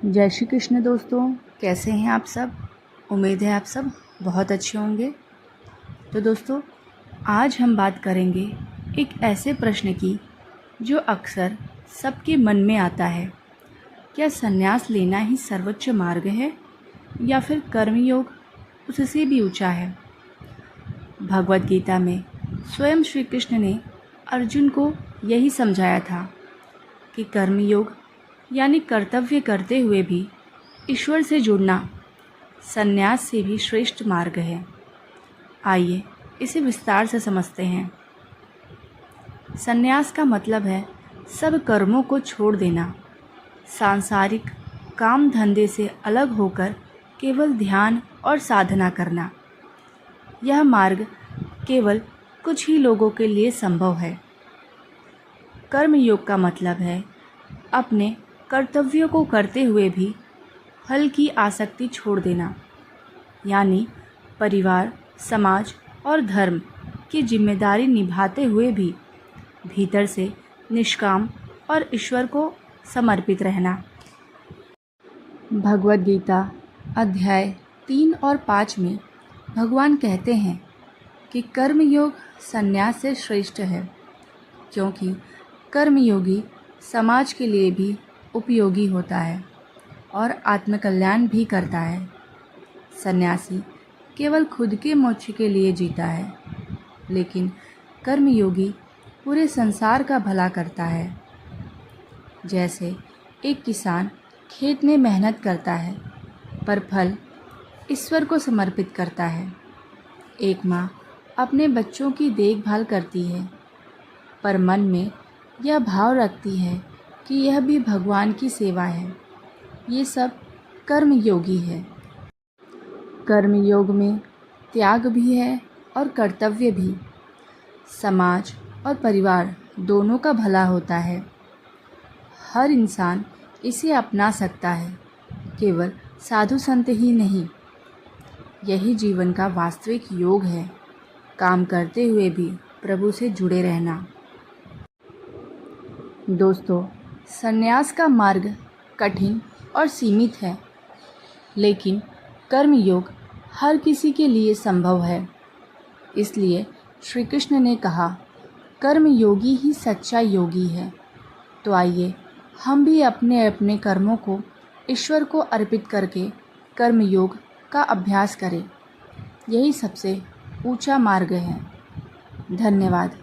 जय श्री कृष्ण दोस्तों, कैसे हैं आप सब। उम्मीद है आप सब बहुत अच्छे होंगे। तो दोस्तों, आज हम बात करेंगे एक ऐसे प्रश्न की जो अक्सर सबके मन में आता है। क्या संन्यास लेना ही सर्वोच्च मार्ग है या फिर कर्मयोग उससे भी ऊंचा है। भगवद गीता में स्वयं श्री कृष्ण ने अर्जुन को यही समझाया था कि कर्मयोग यानी कर्तव्य करते हुए भी ईश्वर से जुड़ना संन्यास से भी श्रेष्ठ मार्ग है। आइए इसे विस्तार से समझते हैं। संन्यास का मतलब है सब कर्मों को छोड़ देना, सांसारिक काम धंधे से अलग होकर केवल ध्यान और साधना करना। यह मार्ग केवल कुछ ही लोगों के लिए संभव है। कर्मयोग का मतलब है अपने कर्तव्यों को करते हुए भी फल की आसक्ति छोड़ देना, यानी परिवार, समाज और धर्म की जिम्मेदारी निभाते हुए भी भीतर से निष्काम और ईश्वर को समर्पित रहना। भगवद गीता अध्याय 3 और 5 में भगवान कहते हैं कि कर्मयोग संन्यास से श्रेष्ठ है, क्योंकि कर्मयोगी समाज के लिए भी उपयोगी होता है और आत्मकल्याण भी करता है। सन्यासी केवल खुद के मोक्ष के लिए जीता है, लेकिन कर्मयोगी पूरे संसार का भला करता है। जैसे एक किसान खेत में मेहनत करता है पर फल ईश्वर को समर्पित करता है। एक माँ अपने बच्चों की देखभाल करती है पर मन में यह भाव रखती है कि यह भी भगवान की सेवा है। ये सब कर्मयोगी है। कर्मयोग में त्याग भी है और कर्तव्य भी। समाज और परिवार दोनों का भला होता है। हर इंसान इसे अपना सकता है, केवल साधु संत ही नहीं। यही जीवन का वास्तविक योग है, काम करते हुए भी प्रभु से जुड़े रहना। दोस्तों, संन्यास का मार्ग कठिन और सीमित है, लेकिन कर्मयोग हर किसी के लिए संभव है। इसलिए श्री कृष्ण ने कहा, कर्मयोगी ही सच्चा योगी है। तो आइए हम भी अपने अपने कर्मों को ईश्वर को अर्पित करके कर्मयोग का अभ्यास करें। यही सबसे ऊंचा मार्ग है। धन्यवाद।